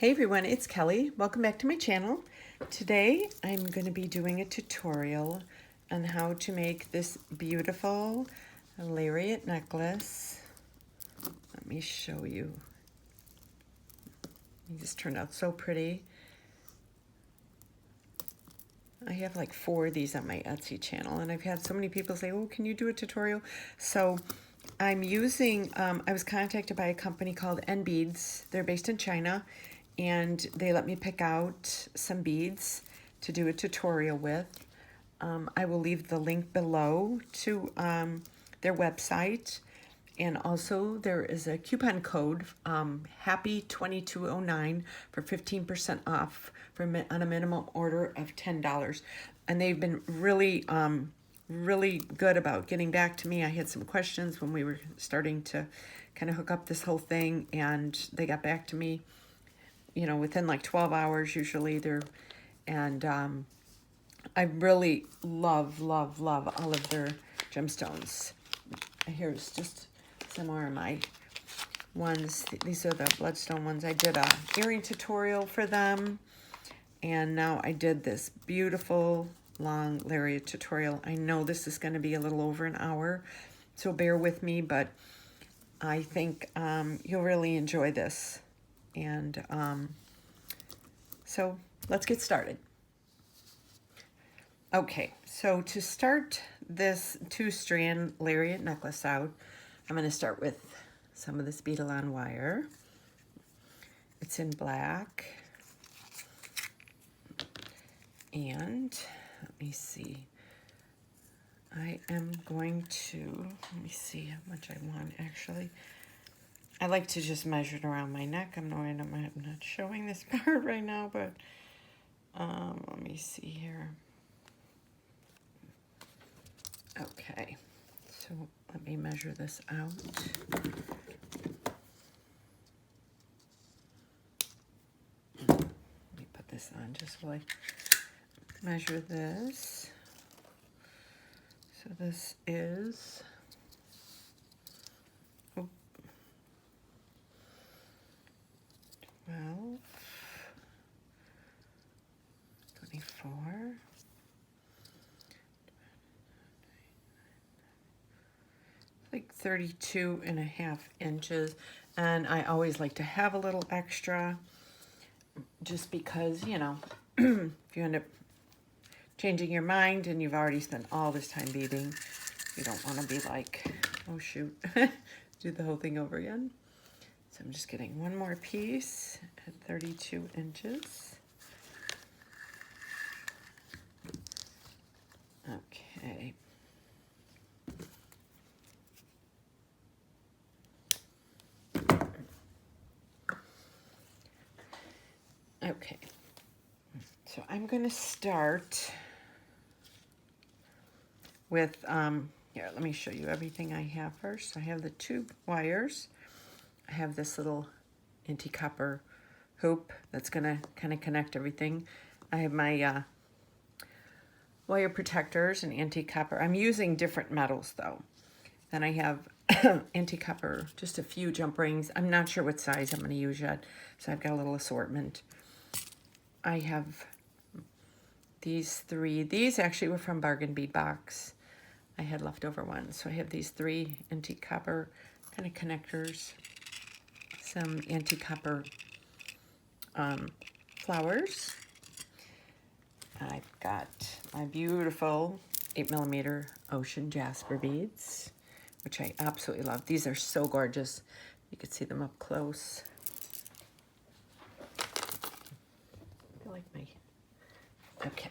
Hey everyone, it's Kelly. Welcome back to my channel. Today I'm going to be doing a tutorial on how to make this beautiful Lariat necklace. Let me show you. These turned out so pretty. I have like 4 of these on my Etsy channel, and I've had so many people say, oh, can you do a tutorial? So I'm using, I was contacted by a company called NBeads. They're based in China, and they let me pick out some beads to do a tutorial with. I will leave the link below to their website. And also there is a coupon code, happy2209 for 15% off on a minimum order of $10. And they've been really, really good about getting back to me. I had some questions when we were starting to kind of hook up this whole thing, and they got back to me, you know, within like 12 hours usually. And I really love all of their gemstones. Here's just some more of my ones. These are the bloodstone ones. I did a earring tutorial for them, and now I did this beautiful long Lariat tutorial. I know this is going to be a little over an hour, so bear with me, but I think you'll really enjoy this. And so let's get started. Okay, so to start this 2-strand Lariat necklace out, I'm going to start with some of this beadle-on wire. It's in black. And let me see. I am going to, let me see how much I want actually. I like to just measure it around my neck. I'm not showing this part right now, but let me see here. Okay, so let me measure this out. Let me put this on just while I measure this. So this is 12, 24, like 32.5 inches. And I always like to have a little extra just because, you know, if you end up changing your mind and you've already spent all this time beading, you don't want to be like, oh shoot, do the whole thing over again. So I'm just getting one more piece at 32 inches. Okay. Okay. So I'm going to start with, here, let me show you everything I have first. I have the 2 wires. I have this little anti-copper hoop that's going to kind of connect everything. I have my wire protectors and anti-copper. I'm using different metals though. Then I have anti-copper, just a few jump rings. I'm not sure what size I'm going to use yet, so I've got a little assortment. I have these 3. These actually were from Bargain Bead Box. I had leftover ones. So I have these 3 anti-copper kind of connectors, some anti-copper flowers. I've got my beautiful 8mm ocean jasper beads, which I absolutely love. These are so gorgeous. You can see them up close. I feel like my, okay.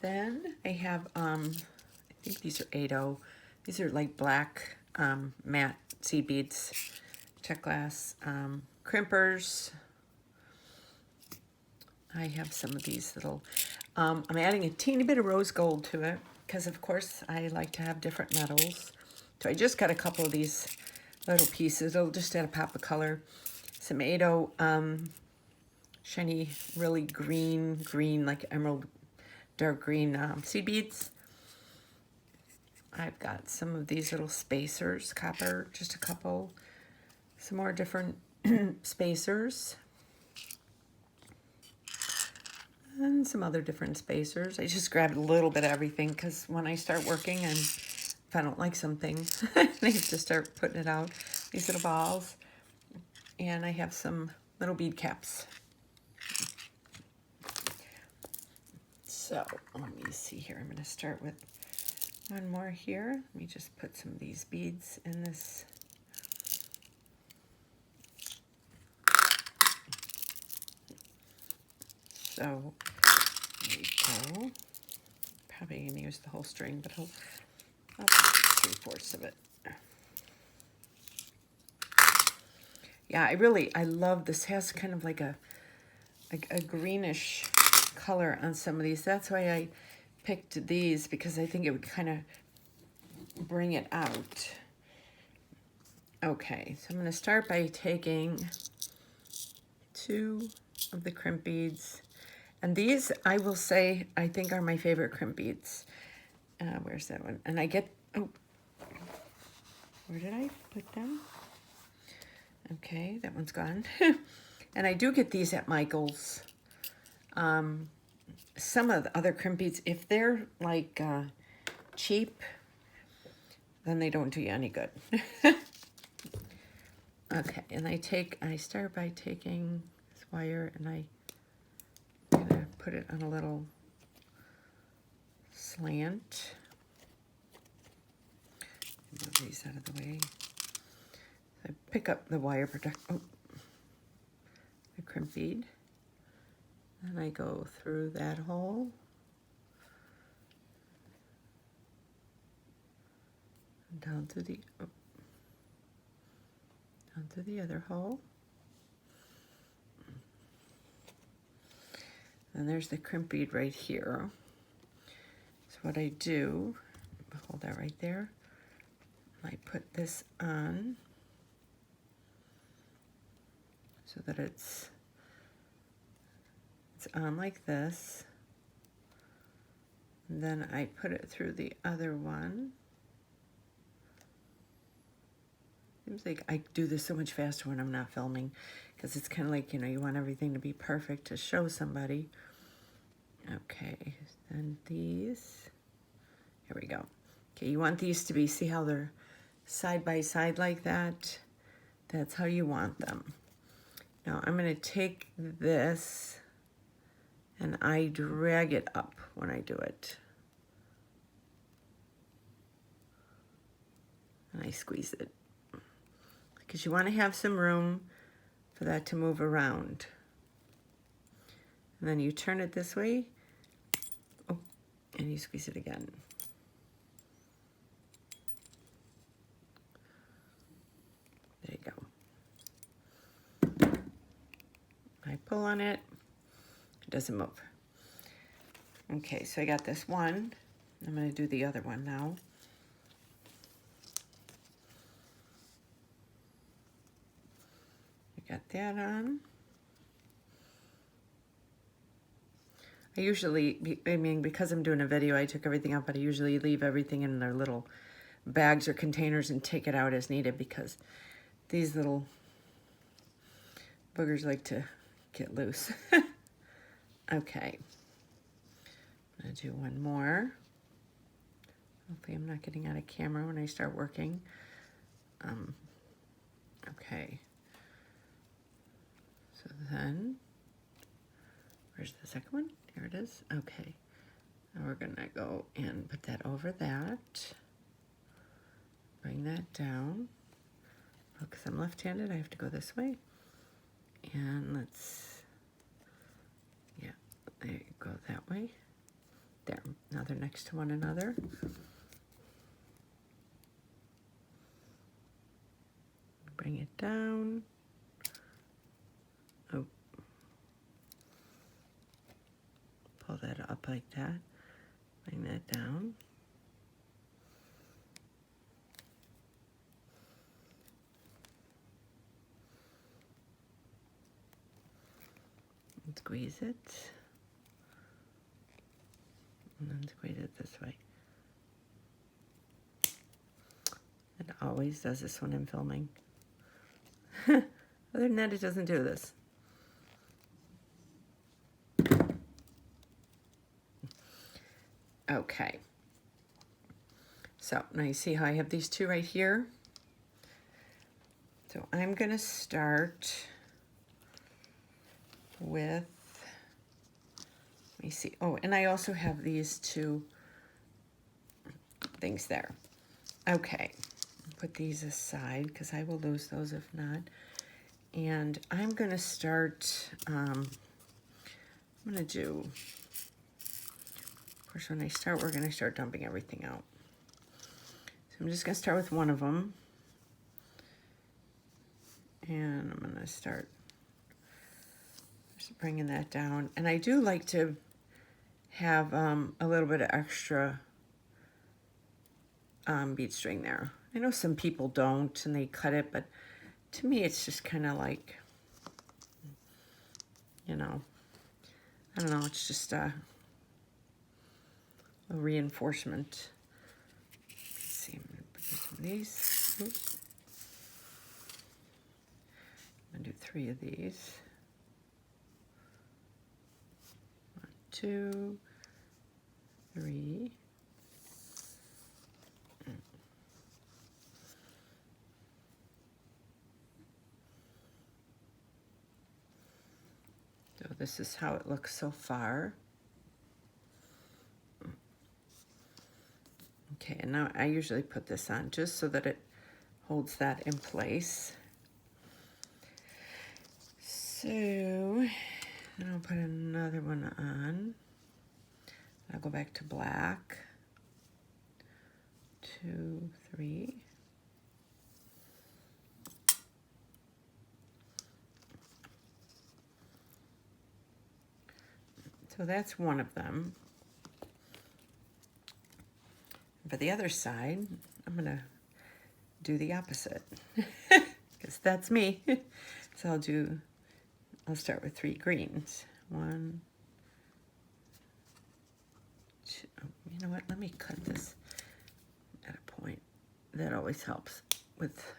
Then I have, I think these are 8/0. These are like black matte seed beads, check glass, crimpers. I have some of these little, I'm adding a teeny bit of rose gold to it because of course I like to have different metals. So I just got a couple of these little pieces. It'll just add a pop of color. Some 8/0 shiny, really green, like emerald, dark green seed beads. I've got some of these little spacers, copper, just a couple. Some more different spacers. and some other different spacers. I just grabbed a little bit of everything because when I start working and if I don't like something, I have to start putting it out. These little balls. And I have some little bead caps. So let me see here. I'm going to start with one more here. Let me just put some of these beads in this. So there we go. Probably going to use the whole string, but I'll put 3/4 of it. Yeah, I love this. Has kind of like a greenish color on some of these. That's why I picked these, because I think it would kind of bring it out. Okay, so I'm going to start by taking 2 of the crimp beads. And these, I will say, I think are my favorite crimp beads. Where's that one? And I get, oh, where did I put them? Okay, that one's gone. And I do get these at Michael's. Some of the other crimp beads, if they're like cheap, then they don't do you any good. Okay, and I start by taking this wire and I'm gonna put it on a little slant. Move these out of the way. I pick up the wire the crimp bead, and I go through that hole, and down to the other hole, and there's the crimp bead right here. So what I do, hold that right there, I put this on so that it's on like this, and then I put it through the other one. Seems like I do this so much faster when I'm not filming, because it's kind of like, you know, you want everything to be perfect to show somebody. Okay, then these, here we go. Okay, you want these to be, see how they're side by side like that? That's how you want them. Now I'm going to take this and I drag it up when I do it. And I squeeze it, because you want to have some room for that to move around. And then you turn it this way, oh, and you squeeze it again. There you go. I pull on it, it doesn't move. Okay, so I got this one. I'm going to do the other one now. I got that on. I usually, I mean, because I'm doing a video, I took everything out, but I usually leave everything in their little bags or containers and take it out as needed, because these little boogers like to get loose. Okay. I'm going to do one more. Hopefully I'm not getting out of camera when I start working. Okay. So then, where's the second one? Here it is. Okay. Now we're going to go and put that over that. Bring that down. Because I'm left-handed, I have to go this way. And let's, yeah, there you go, that way. There. Now they're next to one another. Bring it down. Oh. Pull that up like that. Bring that down. And squeeze it. And then squeeze it this way. It always does this when I'm filming. Other than that, it doesn't do this. Okay. So now you see how I have these two right here? So I'm going to start with, let me see. Oh, and I also have these two things there. Okay. Put these aside because I will lose those if not. And I'm going to start, I'm going to do, of course, when I start, we're going to start dumping everything out. So I'm just going to start with one of them. And I'm going to start just bringing that down. And I do like to have a little bit of extra bead string there. I know some people don't and they cut it, but to me it's just kind of like, you know, I don't know, it's just a reinforcement. Let's see, I'm going to put some of these. Oops. I'm going to do 3 of these. 1, 2, 3. So this is how it looks so far. Okay, and now I usually put this on just so that it holds that in place. So, then I'll put another one on. I'll go back to black. 2, 3. So that's one of them. For the other side, I'm going to do the opposite because that's me. So I'll start with 3 greens. 1, 2, you know what, let me cut this at a point. That always helps with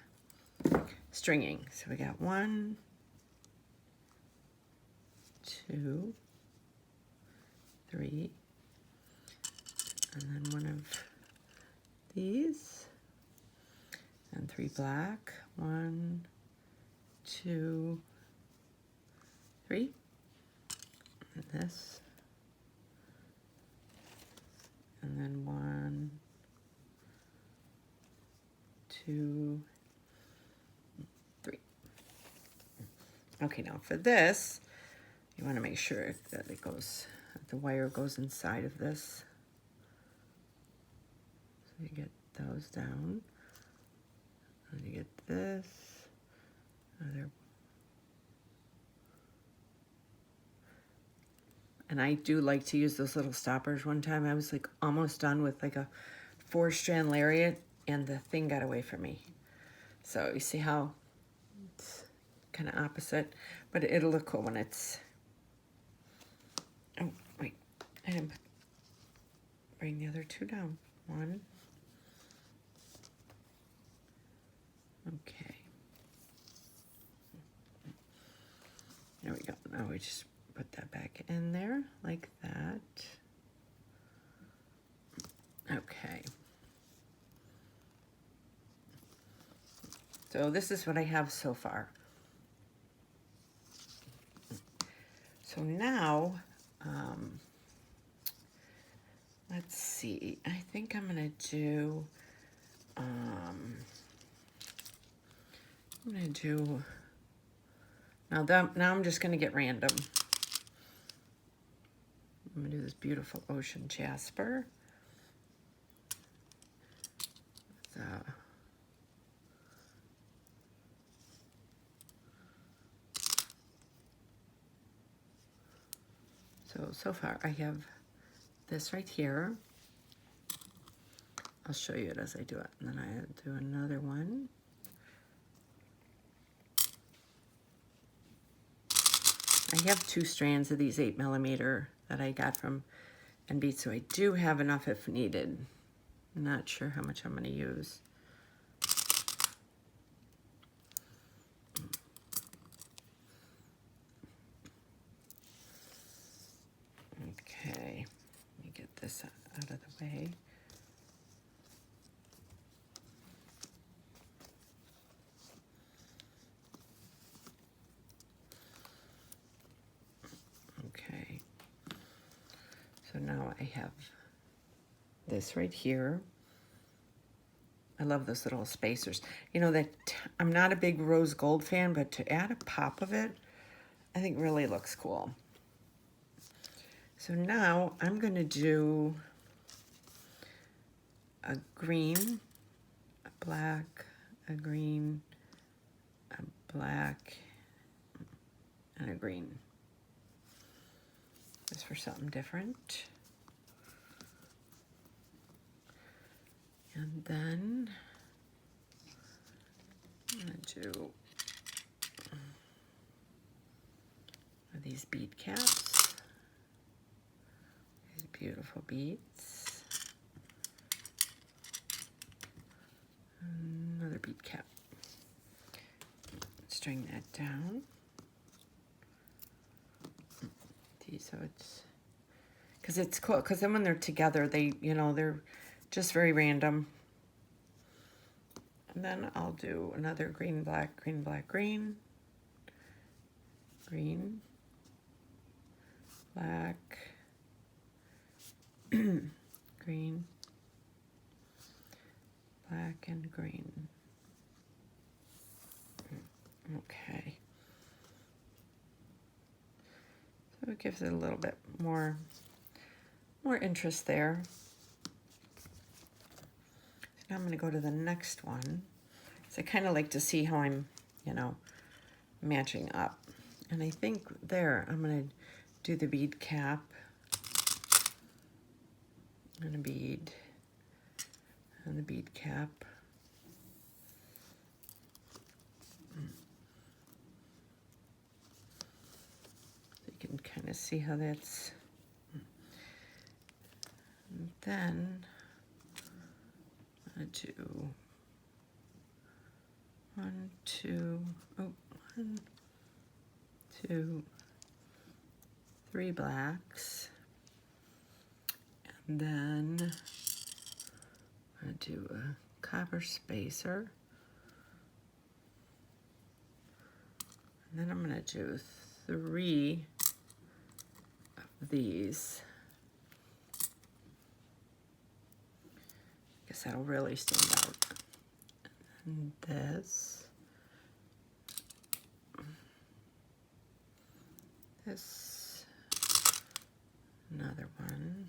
stringing. So we got 1, 2, 3, and then one of these, and 3 black. 1, 2, 3, and this, and then 1, 2, 3. Okay, now for this, you want to make sure that it goes, that the wire goes inside of this. So you get those down, and you get this other. And I do like to use those little stoppers. One time I was like almost done with like a 4-strand lariat and the thing got away from me. So you see how it's kind of opposite, but it'll look cool when it's, oh wait, I didn't bring the other 2 down. 1. Okay. There we go. Now we just put that back in there like that. Okay. So this is what I have so far. So now, let's see. I think I'm gonna do, now I'm just gonna get random. I'm gonna do this beautiful ocean jasper. So far I have this right here. I'll show you it as I do it. And then I do another one. I have 2 strands of these 8mm that I got from NBeads, so I do have enough if needed. I'm not sure how much I'm going to use. Okay, let me get this out of the way. Okay. So now I have this right here. I love those little spacers. You know, that I'm not a big rose gold fan, but to add a pop of it, I think really looks cool. So now I'm going to do a green, a black, a green, a black, and a green. Just for something different. And then I'm going to do these bead caps. These beautiful beads. Another bead cap. String that down. So it's, because it's cool, because then when they're together, they, you know, they're just very random. And then I'll do another green, black, green, black, green, green, black, green, black, and green. Okay. So it gives it a little bit more interest there. So now I'm going to go to the next one. So I kind of like to see how I'm, you know, matching up. And I think there I'm going to do the bead cap and a bead and the bead cap. You can kind of see how that's, and then I do 1, 2, 3 blacks, and then I do a copper spacer, and then I'm going to do 3 of these. I guess that'll really stand out. And this, another one,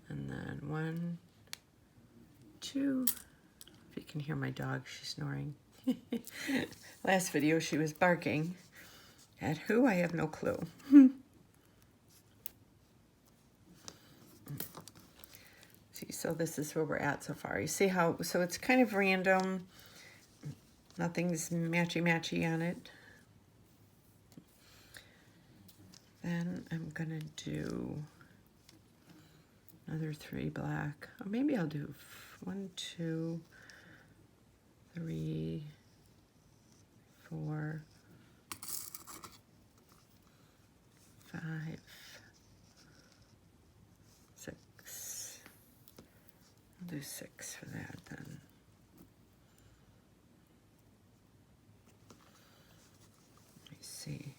and then 1, 2. If you can hear my dog, she's snoring. Last video she was barking. At who? I have no clue. See, so this is where we're at so far. You see how, so it's kind of random. Nothing's matchy-matchy on it. Then I'm gonna do another 3 black. Or maybe I'll do 1, 2, 3, 4, 5, 6. I'll do 6 for that then. Let me see.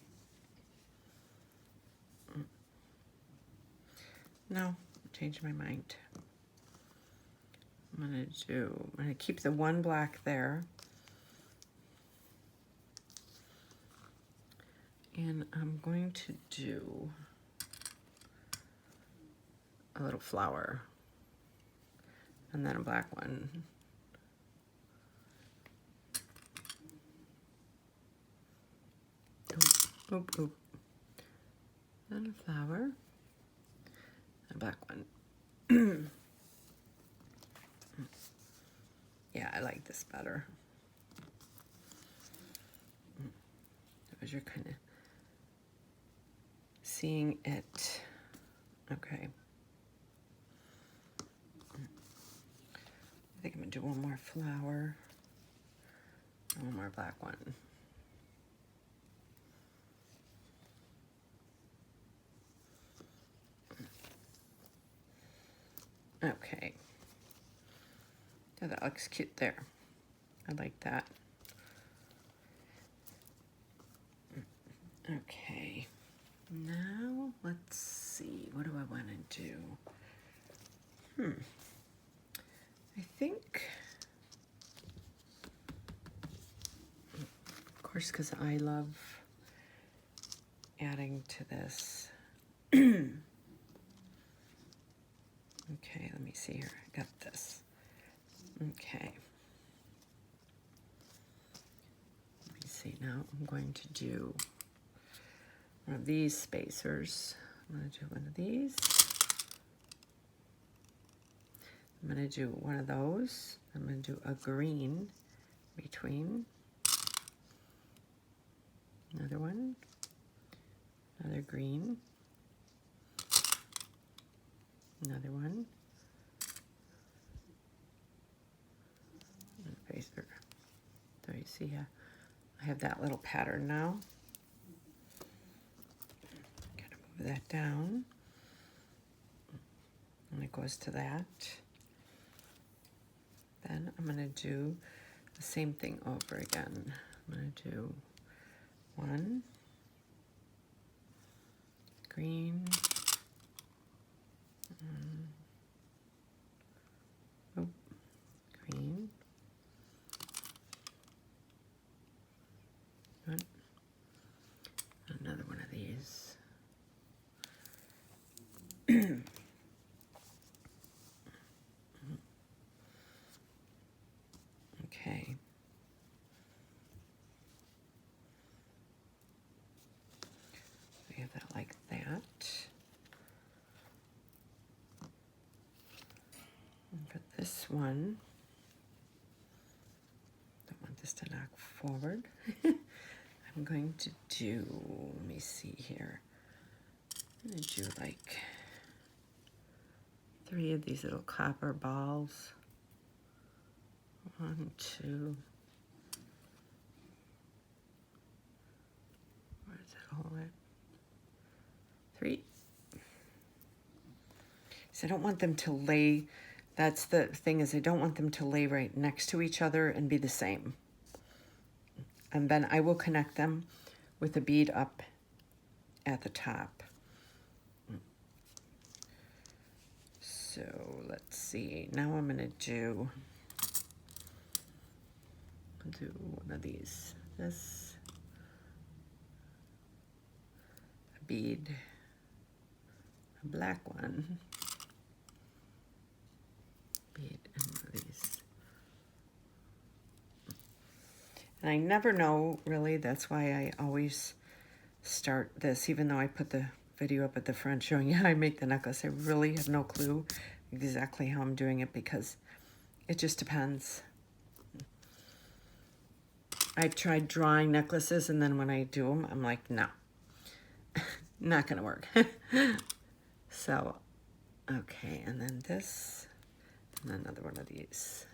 No, changed my mind. I'm gonna keep the 1 black there. And I'm going to do a little flower. And then a black one. Oop, oop, oop. Then a flower. A black one. Yeah, I like this better. Because you're kind of seeing it. Okay. I think I'm gonna do one more flower. And one more black one. Okay. Yeah, that looks cute there. I like that. Okay. Now, let's see. What do I want to do? I think, of course, because I love adding to this. Okay, let me see here. I got this. Okay. Let me see. Now I'm going to do one of these spacers. I'm going to do one of these. I'm going to do one of those. I'm going to do a green between. Another one. Another green. Another one. And a spacer. There you see, I have that little pattern now. Gotta move that down. And it goes to that. Then I'm going to do the same thing over again. I'm going to do one green, green, one, another one of these. Okay. We have that like that. And for this one, don't want this to knock forward. I'm going to do, let me see here. I'm going to do like 3 of these little copper balls. 1, 2. Where does that hold it? 3. So I don't want them to lay, that's the thing, is I don't want them to lay right next to each other and be the same. And then I will connect them with a bead up at the top. So let's see, now I'm gonna do one of these. This, a bead, a black one, bead, and one of these. And I never know, really, that's why I always start this, even though I put the video up at the front showing you how I make the necklace. I really have no clue exactly how I'm doing it because it just depends. I've tried drawing necklaces, and then when I do them, I'm like, no, not gonna work. So, okay, and then this, and another one of these.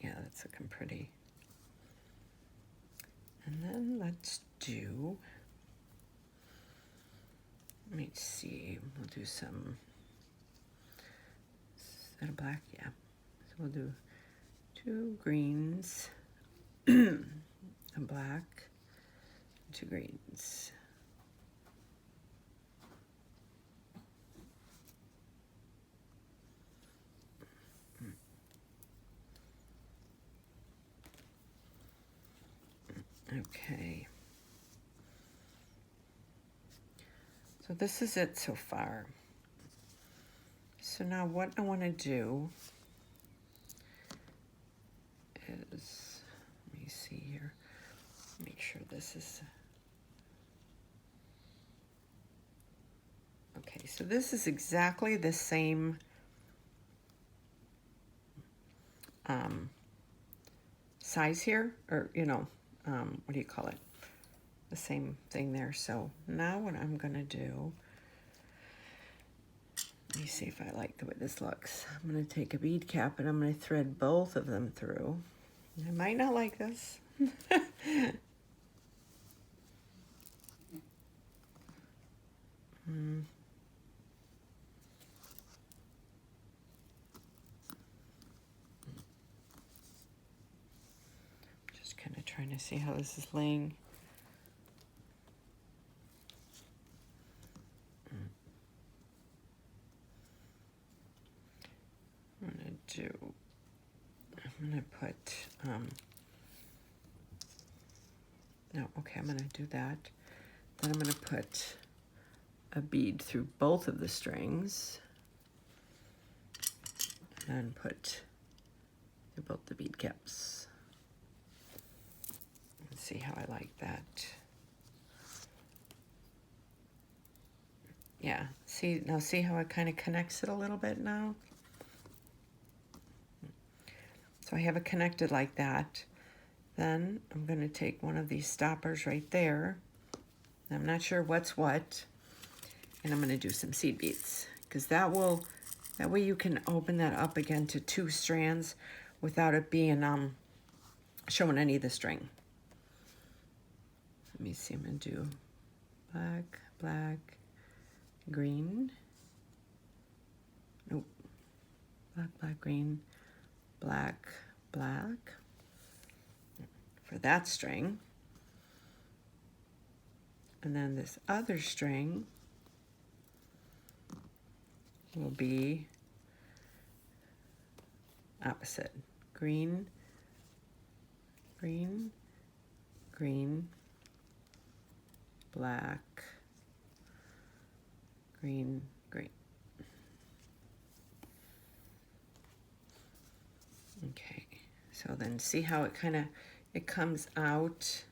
Yeah, that's looking pretty. And then let's do, let me see, we'll do some, is that a black? Yeah. So we'll do 2 greens, a black, 2 greens. Okay. So this is it so far. So now what I want to do is, let me see here, make sure this is, okay, so this is exactly the same size here, or, you know, what do you call it? The same thing there. So now what I'm gonna do, let me see if I like the way this looks. I'm gonna take a bead cap and I'm gonna thread both of them through. I might not like this. trying to see how this is laying. I'm gonna put, no, okay, I'm gonna do that. Then I'm gonna put a bead through both of the strings. And then put through both the bead caps. Let's see how I like that. Yeah, see how it kind of connects it a little bit now? So I have it connected like that. Then I'm going to take one of these stoppers right there. I'm not sure what's what. And I'm going to do some seed beads, because that way you can open that up again to 2 strands without it being showing any of the string. Let me see, I'm going to do black, black, green. Nope. Black, black, green, black, black for that string. And then this other string will be opposite. Green, green, green, black, green, green. Okay, so then see how it comes out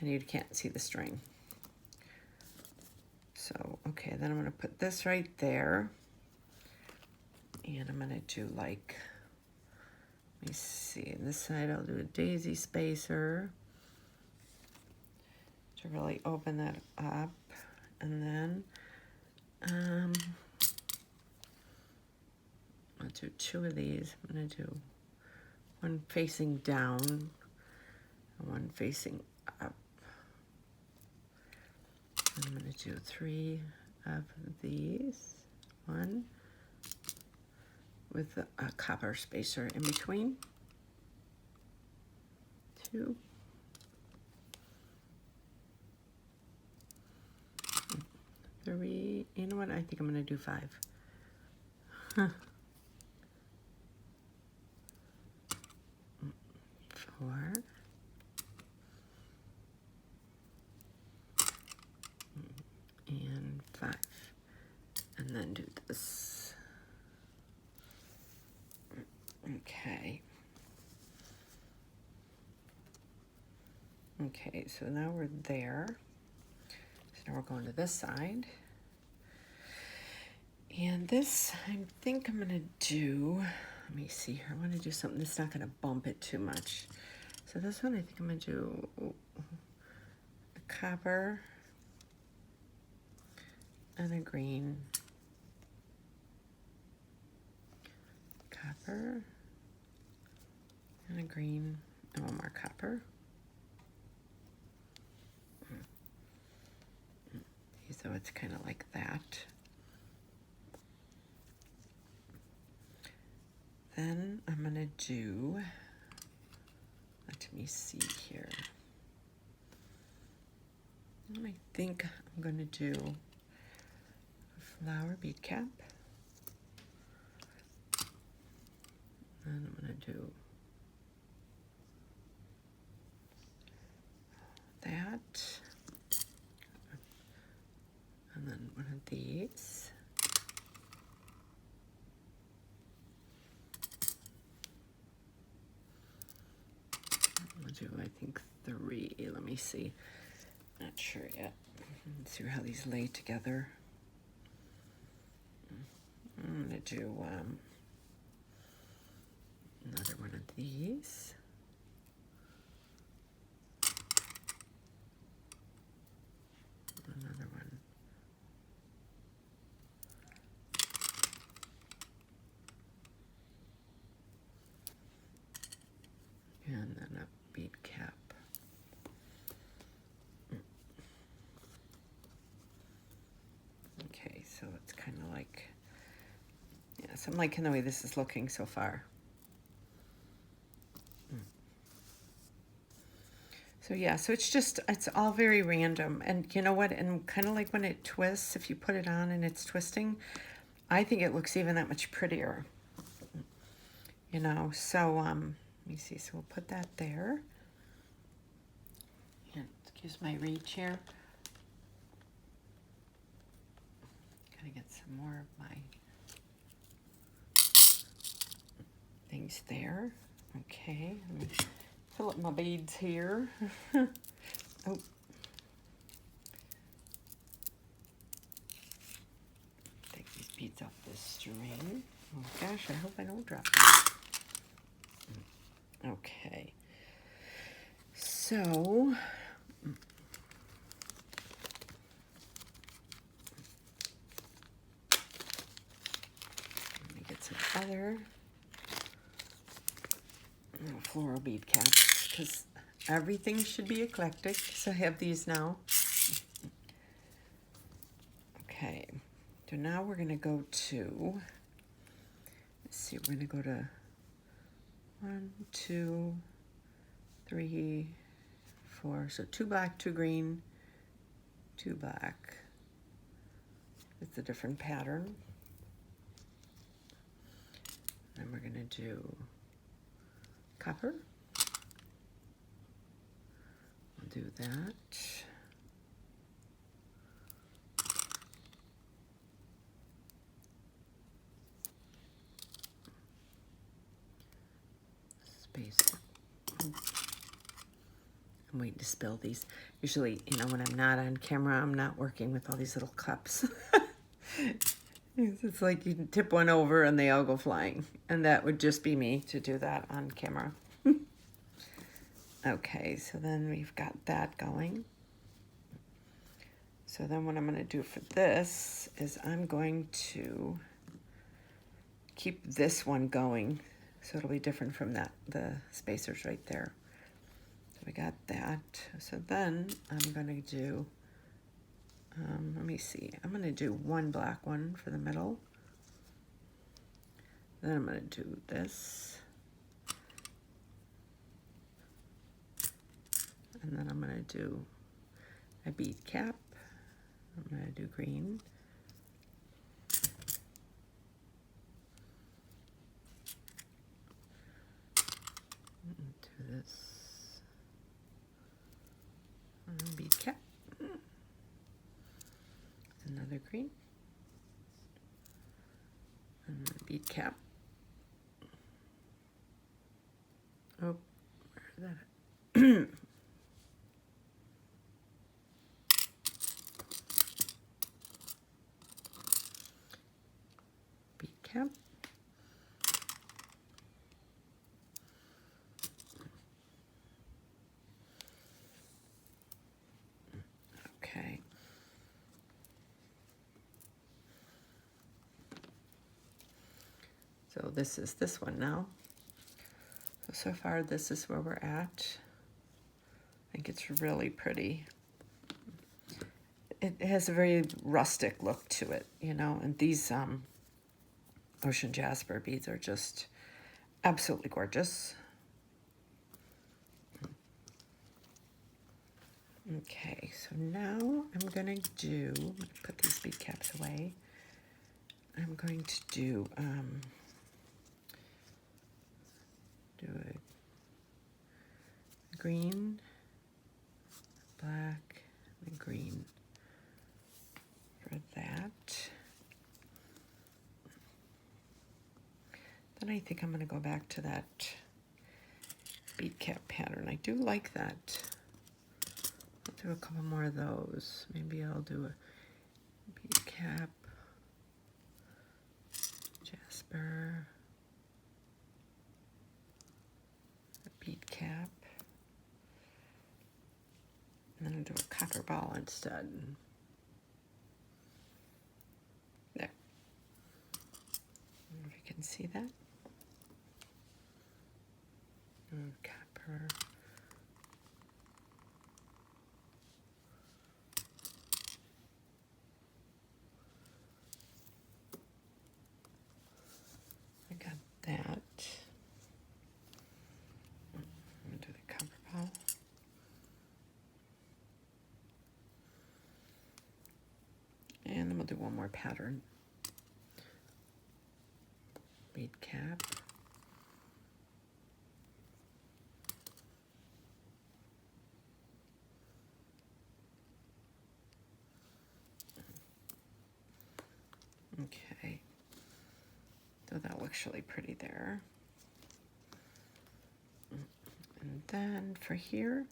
and you can't see the string. So, okay, then I'm gonna put this right there. And I'm gonna do like, let me see, on this side I'll do a daisy spacer to really open that up. And then I'll do 2 of these. I'm gonna do one facing down and one facing up. And I'm gonna do 3 of these. 1 with a copper spacer in between. 2. 3. You know what? I think I'm gonna do 5. Huh. 4. And 5. And then do this. Okay. Okay, so now we're there. So now we're going to this side. And this, I think I'm gonna do, let me see here. I wanna do something that's not gonna bump it too much. So this one, I think I'm gonna do a copper and a green. Copper and a green and 1 more copper. So it's kind of like that. Then I'm gonna do, let me see here. I think I'm gonna do a flower bead cap. And I'm gonna do that. And then one of these. I'll do, I think, 3. Let me see. Not sure yet. Let's see how these lay together. I'm gonna do another one of these. Another one. And then a bead cap. Okay, so it's kind of like, yes, I'm liking the way this is looking so far. So yeah, so it's all very random. And you know what? And kind of like when it twists, if you put it on and it's twisting, I think it looks even that much prettier. You know, so let me see. So we'll put that there. And excuse my reach here. Gotta get some more of my things there. Okay, let me fill up my beads here. Oh. Take these beads off this string. Oh gosh, I hope I don't drop them. Okay. So, let me get some other floral bead caps, because everything should be eclectic. So I have these now. Okay, so now we're going to go to, let's see, we're going to go to 1, 2, 3, 4. So 2 black, 2 green, 2 black. It's a different pattern. And we're going to do copper. We'll do that. Space. I'm waiting to spill these. Usually, you know, when I'm not on camera, I'm not working with all these little cups. It's like you tip one over and they all go flying. And that would just be me to do that on camera. Okay, so then we've got that going. So then what I'm going to do for this is I'm going to keep this one going. So it'll be different from that, the spacers right there. So we got that. So then I'm going to do, let me see, I'm going to do 1 black one for the middle. Then I'm going to do this. And then I'm going to do a bead cap. I'm going to do green. Do this. Bead cap. Another green. And a bead cap. Oh, where's that? Bead cap. Okay. So this is this one now. So far this is where we're at. I think it's really pretty. It has a very rustic look to it, you know, and these ocean jasper beads are just absolutely gorgeous. Okay, so now I'm gonna put these bead caps away. I'm going to do a green, black, and green for that. Then I think I'm going to go back to that bead cap pattern. I do like that. I'll do a couple more of those. Maybe I'll do a bead cap, jasper, a bead cap, and then I'll do a copper ball instead. There. I don't know if you can see that. Copper. I got that. I'm gonna do the copper ball. one more pattern. Bead cap. Okay, so that looks really pretty there. And then for here,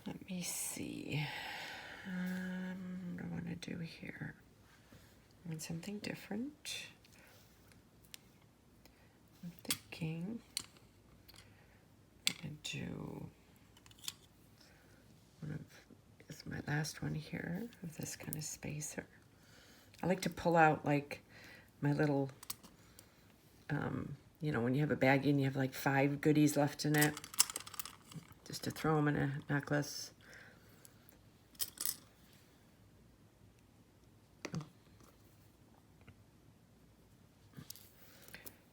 let me see. What do I want to do here? I want something different. I'm thinking I'm going to do one of, is my last one here, of this kind of spacer. I like to pull out like my little, you know, when you have a baggie and you have like 5 goodies left in it, just to throw them in a necklace.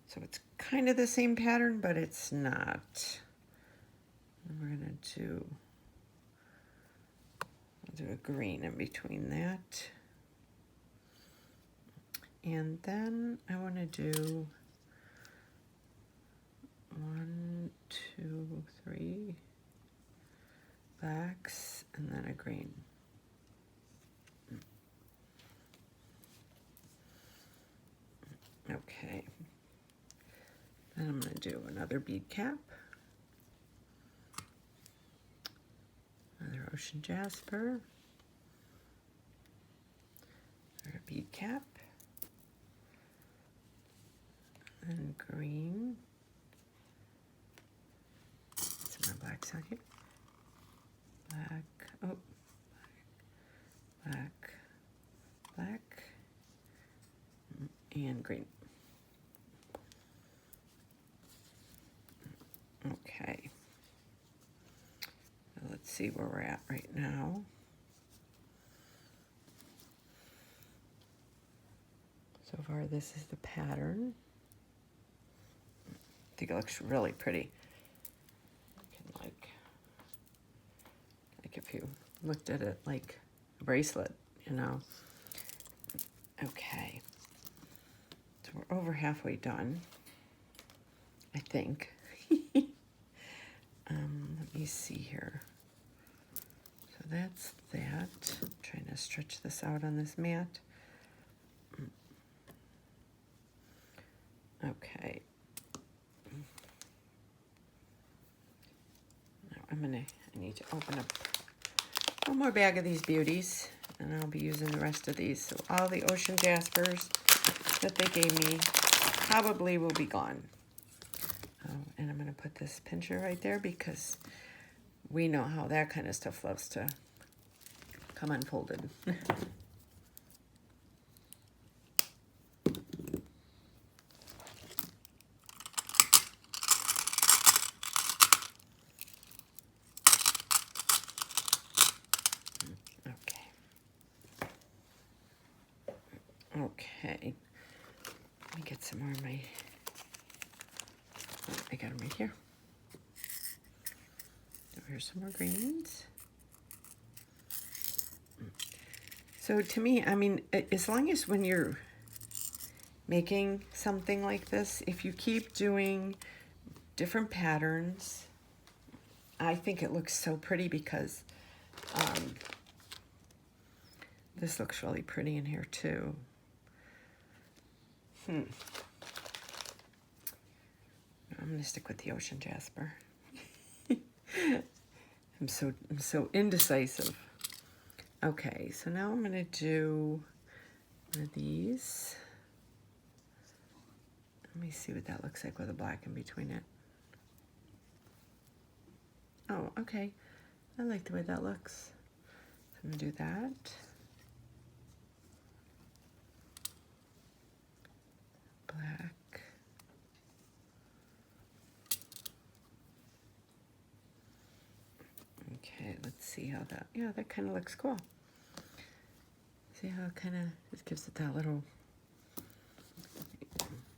So it's kind of the same pattern, but it's not. And we're gonna do, I'll do a green in between that. And then I want to do 1, 2, 3 blacks and then a green. Okay. Then I'm going to do another bead cap, another ocean jasper, another bead cap, and green. Some more blacks out here. Black, oh, black, black, and green. Okay. Now let's see where we're at right now. So far, this is the pattern. I think it looks really pretty. You can like if you looked at it like a bracelet, you know. Okay. So we're over halfway done, I think. Let me see here. So that's that. I'm trying to stretch this out on this mat. Okay. Now I need to open up one more bag of these beauties, and I'll be using the rest of these. So all the ocean jaspers that they gave me probably will be gone. Oh, and I'm going to put this pincher right there because we know how that kind of stuff loves to come unfolded. Okay, let me get some more of my, oh, I got them right here. So here's some more greens. So to me, I mean, as long as when you're making something like this, if you keep doing different patterns, I think it looks so pretty because this looks really pretty in here too. I'm gonna stick with the ocean jasper. I'm so indecisive. Okay, so now I'm gonna do one of these. Let me see what that looks like with a black in between it. Oh, okay. I like the way that looks. So I'm gonna do that. Black. Okay, let's see how that, yeah, that kind of looks cool. See how it kind of, it gives it that little,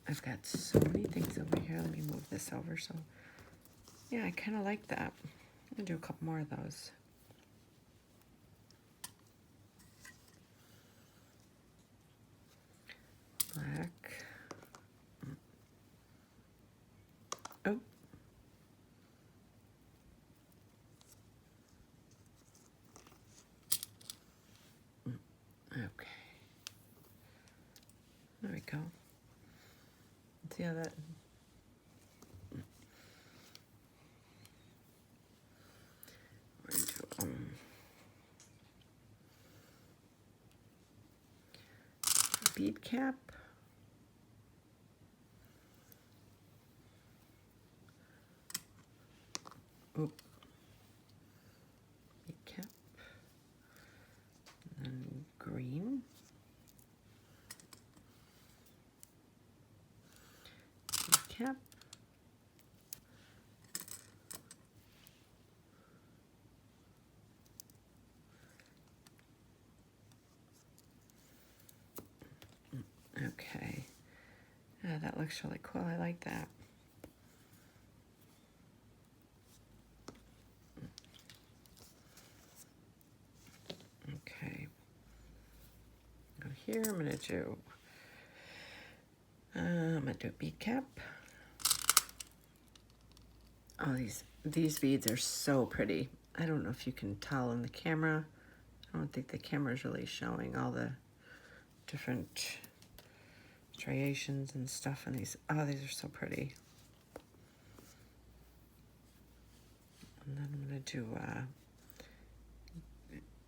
I've got so many things over here. Let me move this over. So, yeah, I kind of like that. I'm going to do a couple more of those. See how that... We're going to bead cap. Oop. Bead cap. And then green. Bead cap. Okay. Yeah, that looks really cool. I like that. Okay. Go here. I'm gonna do a bead cap. Oh, these beads are so pretty. I don't know if you can tell in the camera. I don't think the camera is really showing all the different striations and stuff in these. Oh, these are so pretty. And then I'm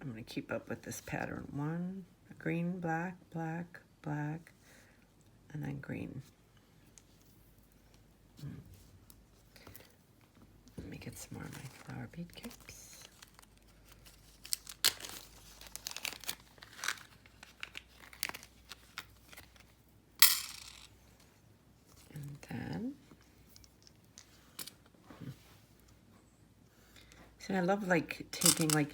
gonna keep up with this pattern. One, green, black, black, black, and then green. Let me get some more of my flower bead caps. And then, see, I love like taking like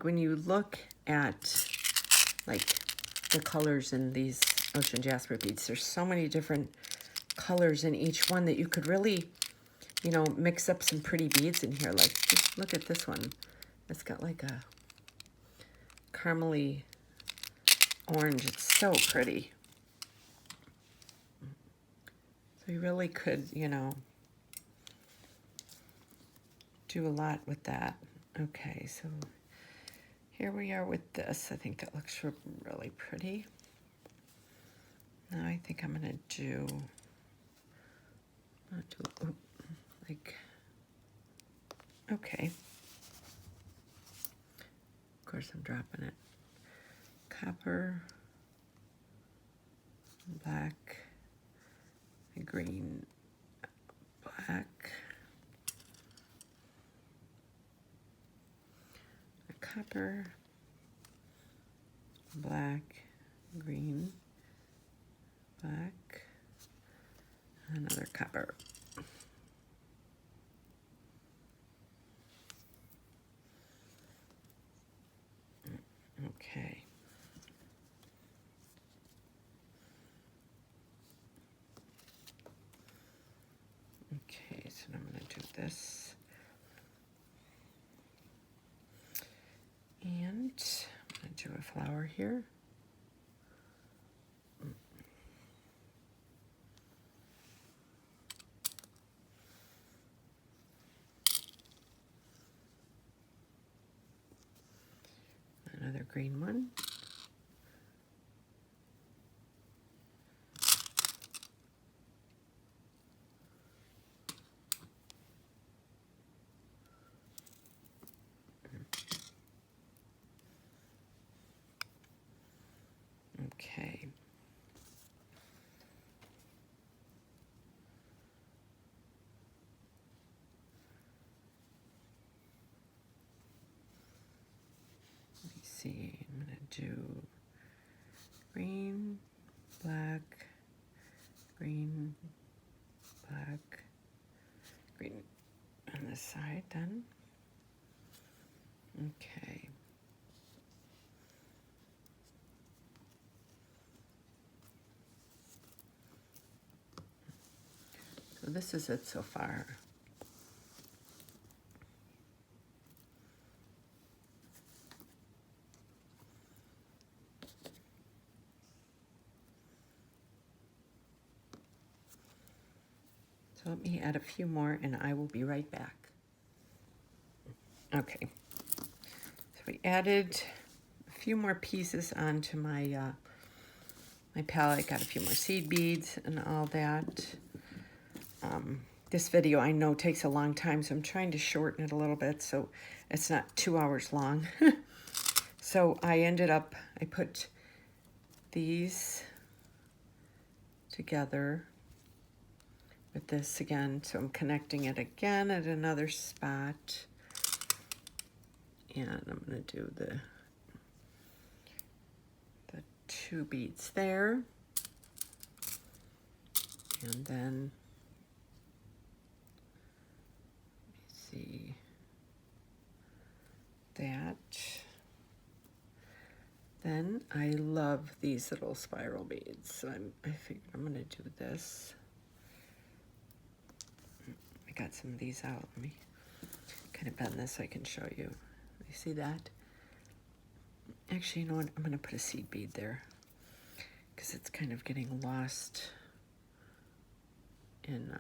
when you look at like the colors in these ocean jasper beads, there's so many different colors in each one that you could really, you know, mix up some pretty beads in here. Like, just look at this one. It's got like a caramely orange. It's so pretty. So you really could, you know, do a lot with that. Okay, so here we are with this. I think that looks really pretty. Now I think I'm gonna do, like, okay. Of course I'm dropping it. Copper, black, green, black, copper, black, green, black, another copper. Okay. Okay, so I'm going to do this. And I'm going to do a flower here. Another green one. Okay. Let me see. I'm going to do green, black, green, black, green on this side then. Okay. So this is it so far. So let me add a few more and I will be right back. Okay. So we added a few more pieces onto my my palette, got a few more seed beads and all that. This video I know takes a long time, so I'm trying to shorten it a little bit so it's not 2 hours long. So I put these together with this again, so I'm connecting it again at another spot. And I'm going to do the 2 beads there. And then, let me see, that. Then I love these little spiral beads, so I figured I'm going to do this. I got some of these out. Let me kind of bend this so I can show you. You see that? Actually, you know what? I'm going to put a seed bead there because it's kind of getting lost in,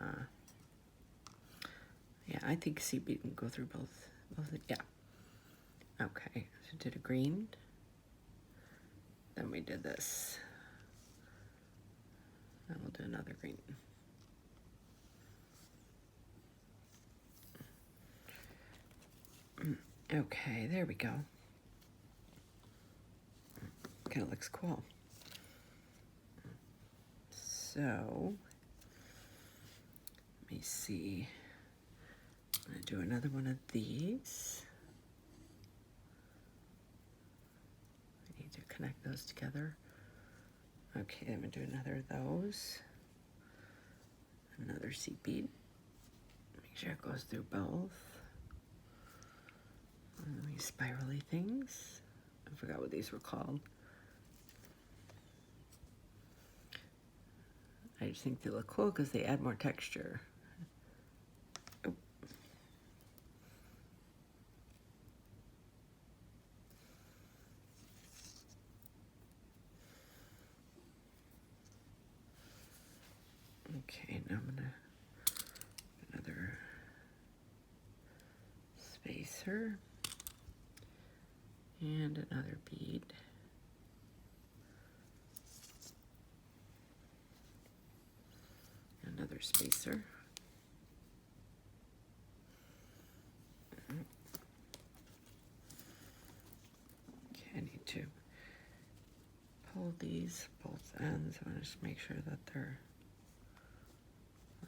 yeah, I think seed bead can go through both, yeah. Okay, so did a green, then we did this, then we'll do another green. Okay, there we go. Kind of looks cool. So, let me see. I'm going to do another one of these. I need to connect those together. Okay, I'm going to do another of those. Another seed bead. Make sure it goes through both. And these spirally things. I forgot what these were called. I just think they look cool because they add more texture. Oh. Okay, now I'm gonna another spacer and another bead. Another spacer. Okay, I need to pull these both ends. I want to just make sure that they're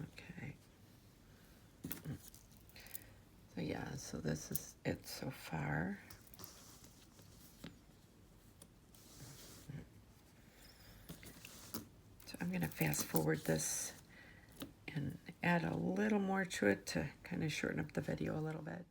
okay. So yeah, so this is it so far. So I'm going to fast forward this and add a little more to it to kind of shorten up the video a little bit.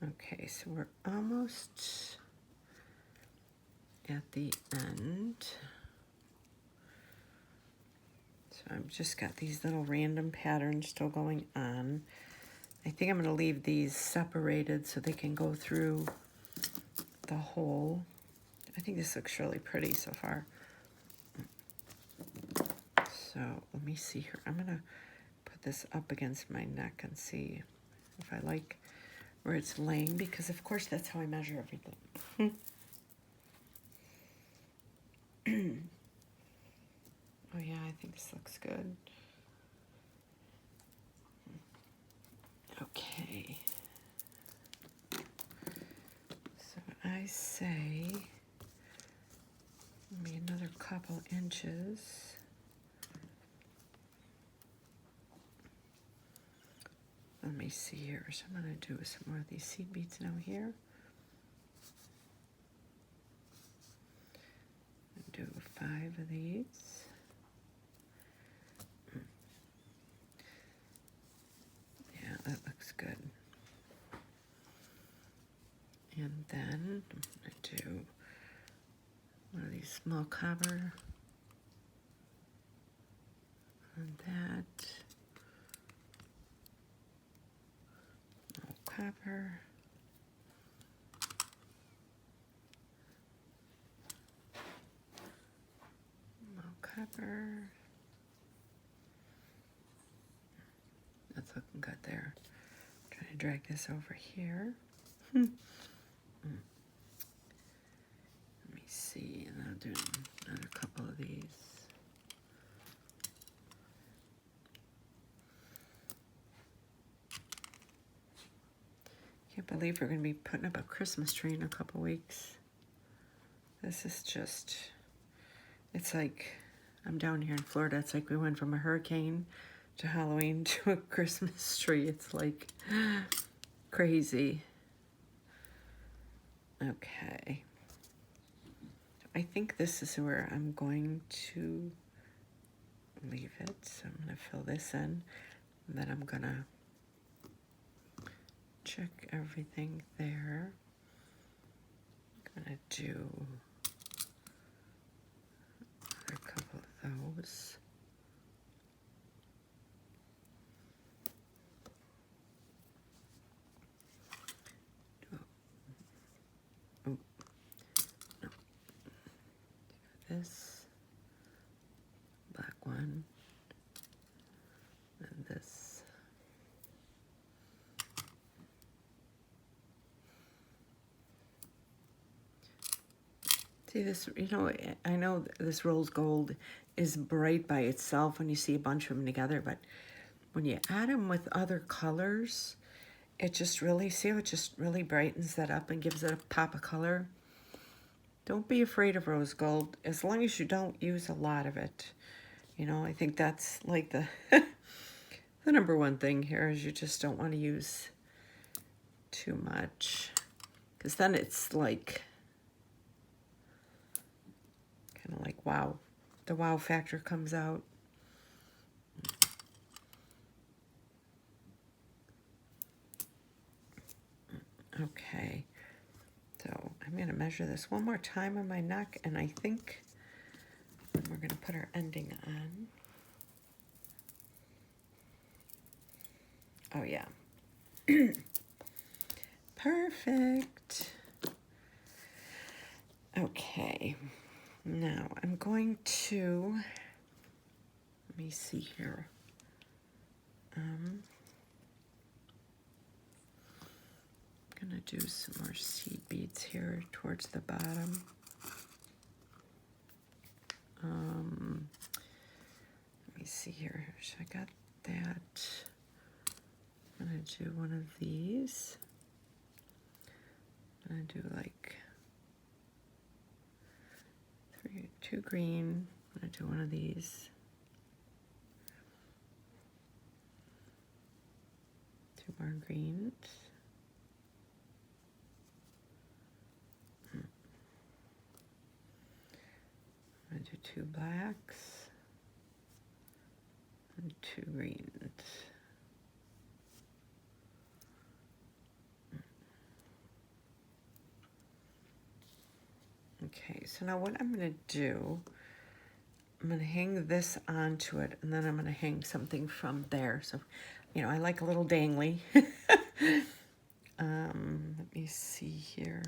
Okay, so we're almost at the end. So I've just got these little random patterns still going on. I think I'm going to leave these separated so they can go through the hole. I think this looks really pretty so far. So let me see here. I'm going to put this up against my neck and see if I like where it's laying, because of course that's how I measure everything. Oh yeah, I think this looks good. Okay. So I say maybe another couple inches. Let me see here. So I'm going to do some more of these seed beads now here. Do 5 of these. Yeah, that looks good. And then I'm going to do one of these small copper on that. Small copper. Small copper. That's looking good there. Trying to drag this over here. Let me see, and I'll do another couple of these. Can't believe we're going to be putting up a Christmas tree in a couple weeks. This is just, it's like, I'm down here in Florida. It's like we went from a hurricane to Halloween to a Christmas tree. It's like crazy. Okay. I think this is where I'm going to leave it. So I'm going to fill this in, and then I'm going to check everything there. I'm going to do a couple of those. Oh, no. Do this black one and this. See this, you know, I know this rose gold is bright by itself when you see a bunch of them together, but when you add them with other colors, it just really, see how it just really brightens that up and gives it a pop of color. Don't be afraid of rose gold, as long as you don't use a lot of it. You know, I think that's like the, the number one thing here is you just don't want to use too much, because then it's like, kind of like, wow, the wow factor comes out. Okay, so I'm going to measure this one more time on my neck, and I think we're going to put our ending on. Oh yeah. Perfect. Okay, now I'm going to, let me see here. I'm gonna do some more seed beads here towards the bottom. Let me see here. So I got that. I'm gonna do one of these. I'm gonna do like 2 green. I'm gonna do one of these. 2 more greens. I'm gonna do 2 blacks and 2 greens. Okay, so now what I'm going to do, I'm going to hang this onto it, and then I'm going to hang something from there. So, you know, I like a little dangly. Let me see here.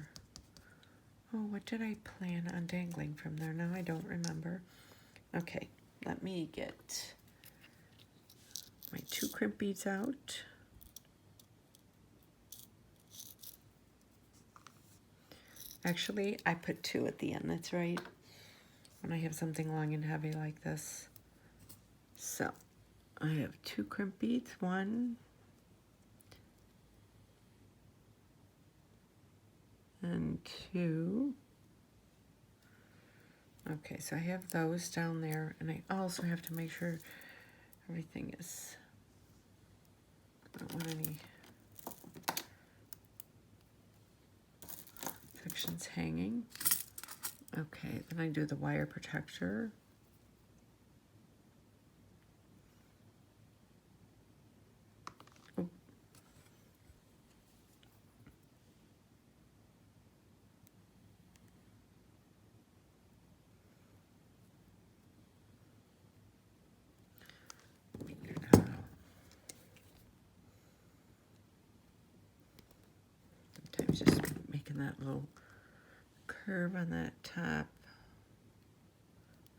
Oh, what did I plan on dangling from there? Now I don't remember. Okay, let me get my 2 crimp beads out. Actually, I put 2 at the end, that's right. When I have something long and heavy like this. So, I have 2 crimp beads, 1 and 2. Okay, so I have those down there, and I also have to make sure everything is, I don't want any sections hanging. Okay, then I do the wire protector. Oh. Sometimes just making that little curve on that top.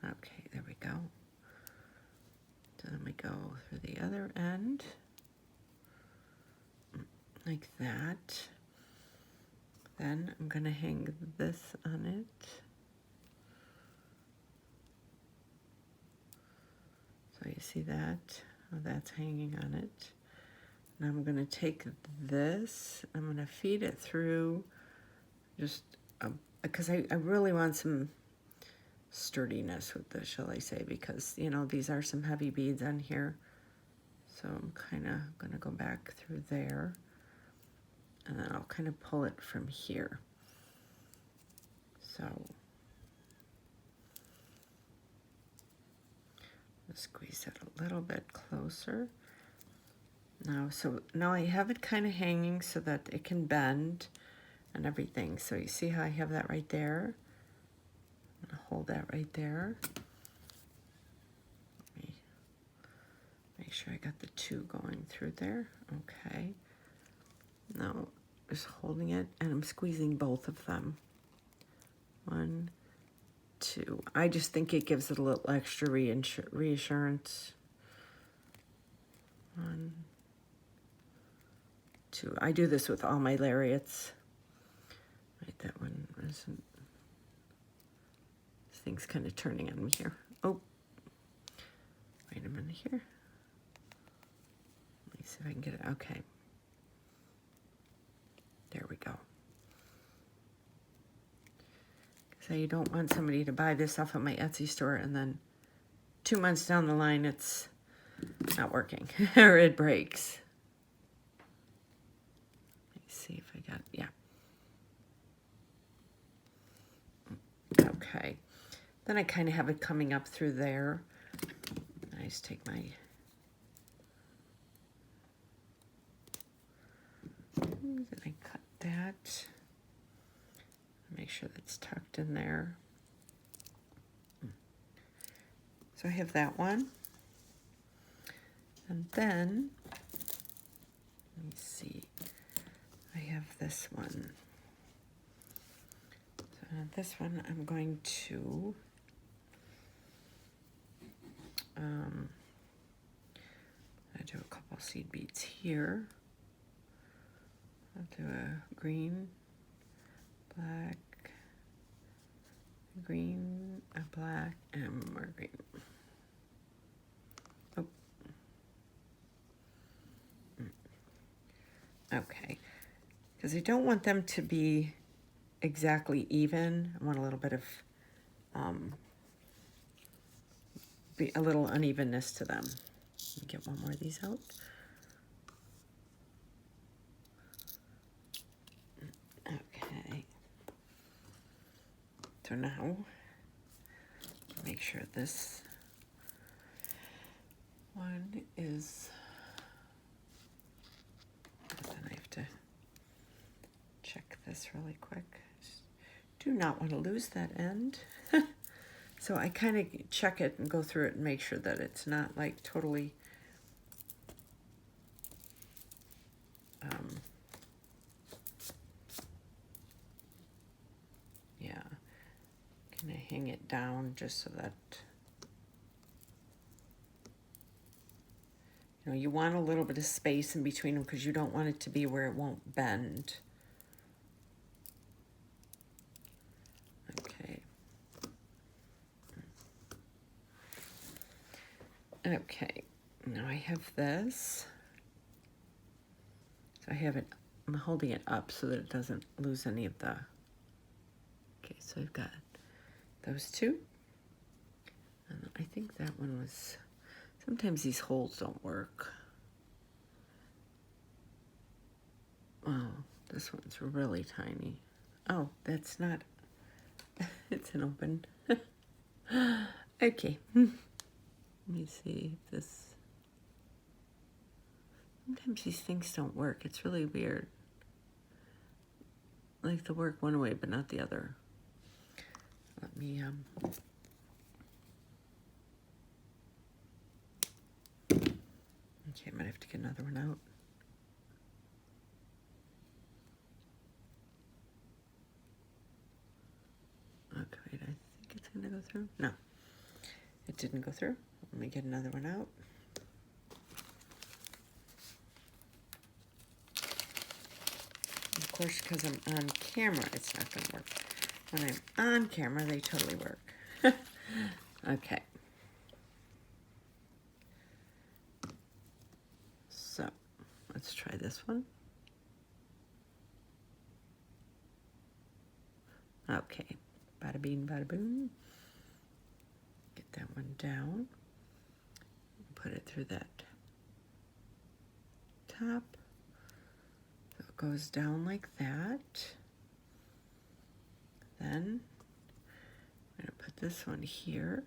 Okay, there we go. So then we go through the other end, like that. Then I'm going to hang this on it. So you see that? Oh, that's hanging on it. And I'm going to take this, I'm going to feed it through, just because I really want some sturdiness with this, shall I say, because, you know, these are some heavy beads on here. So I'm kind of going to go back through there, and then I'll kind of pull it from here. So squeeze it a little bit closer. Now I have it kind of hanging so that it can bend and everything. So you see how I have that right there? I'm gonna hold that right there. Let me make sure I got the 2 going through there. Okay. Now just holding it, and I'm squeezing both of them. 1, 2. I just think it gives it a little extra reassurance. 1, 2. I do this with all my lariats. Right, that one isn't. This thing's kind of turning on me here. Oh, wait a minute here. Let me see if I can get it. Okay. There we go. So you don't want somebody to buy this off of my Etsy store and then 2 months down the line it's not working or it breaks. Let me see if I got, yeah. Okay. Then I kind of have it coming up through there. I just take my, then I cut that. Make sure that's tucked in there. So I have that one. And then, let me see, I have this one. So this one I'm going to I do a couple seed beads here. I'll do a green, black, green, a black, and more green. Oh. Okay, because I don't want them to be exactly even. I want a little bit of be a little unevenness to them. Let me get one more of these out. Okay. So now, make sure this one is, then I have to check this really quick. Just do not want to lose that end. So I kind of check it and go through it and make sure that it's not like totally yeah. Can I hang it down just so that, you know, you want a little bit of space in between them because you don't want it to be where it won't bend. Okay. Okay, now I have this. So I have it, I'm holding it up so that it doesn't lose any of the, okay, so I've got those two. And I think that one was, sometimes these holes don't work. Oh, this one's really tiny. Oh, that's not, it's an open. Okay. Let me see if this, sometimes these things don't work. It's really weird. Like they work one way, but not the other. Let me, okay, I might have to get another one out. Okay, wait, I think it's gonna go through. No, it didn't go through. Let me get another one out. Of course, because I'm on camera, it's not gonna work. When I'm on camera, they totally work. Okay. So, let's try this one. Okay, bada bing, bada boom. Get that one down. Put it through that top. So it goes down like that. Then I'm going to put this one here.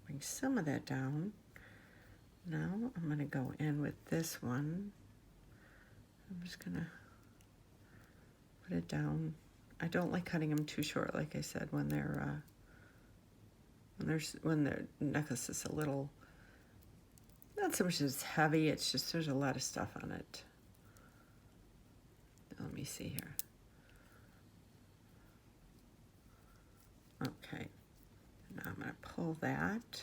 Bring some of that down. Now I'm going to go in with this one. I'm just going to put it down. I don't like cutting them too short, like I said, when they're when the necklace is a little, not so much as heavy, it's just there's a lot of stuff on it. Let me see here. Okay, now I'm going to pull that,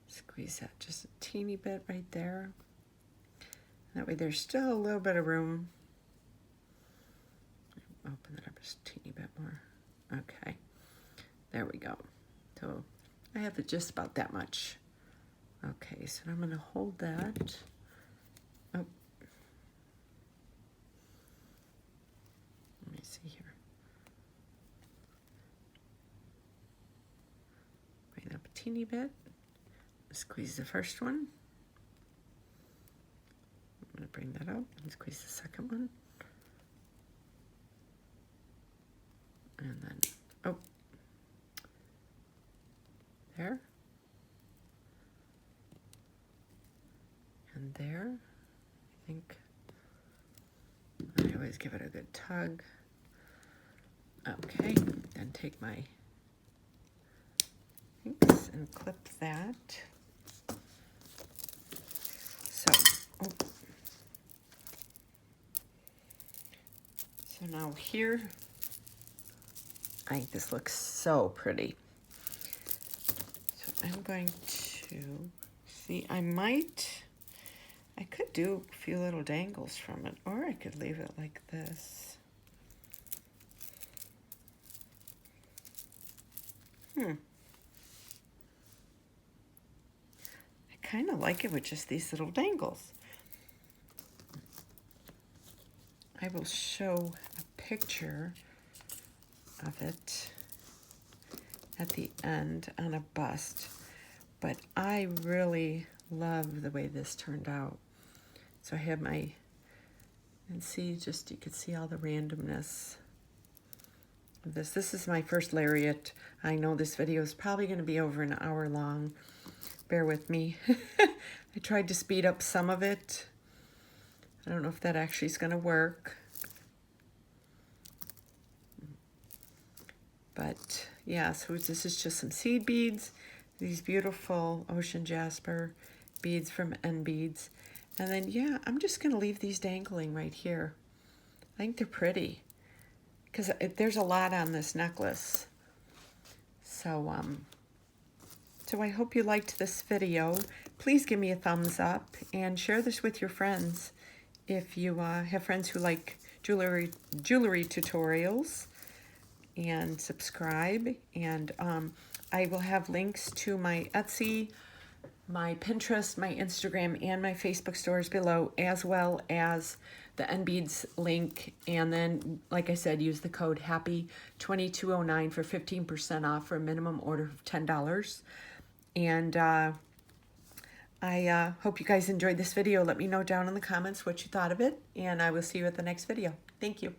squeeze that just a teeny bit right there. That way there's still a little bit of room. Open it up just a teeny bit more. Okay, there we go. So I have it just about that much. Okay, so I'm going to hold that. Oh, let me see here. Bring up a teeny bit. Squeeze the first one. I'm going to bring that up and squeeze the second one. And then, oh, there. And there, I think. I always give it a good tug. Okay, then take my inks and clip that. So, oh. So now here, I think this looks so pretty. So I'm going to see, I could do a few little dangles from it, or I could leave it like this. I kind of like it with just these little dangles. I will show a picture of it at the end on a bust, but I really love the way this turned out. So I have my, and see, just you could see all the randomness of this. This is my first Lariat. I know this video is probably going to be over an hour long. Bear with me. I tried to speed up some of it I don't know if that actually is going to work. But yeah, so this is just some seed beads. These beautiful ocean jasper beads from NBeads. And then, yeah, I'm just going to leave these dangling right here. I think they're pretty because there's a lot on this necklace. So, so I hope you liked this video. Please give me a thumbs up and share this with your friends. If you have friends who like jewelry tutorials, and subscribe. And I will have links to my Etsy, my Pinterest, my Instagram, and my Facebook stores below, as well as the NBeads link. And then, like I said, use the code HAPPY2209 for 15% off for a minimum order of $10. And I hope you guys enjoyed this video. Let me know down in the comments what you thought of it, and I will see you at the next video. Thank you.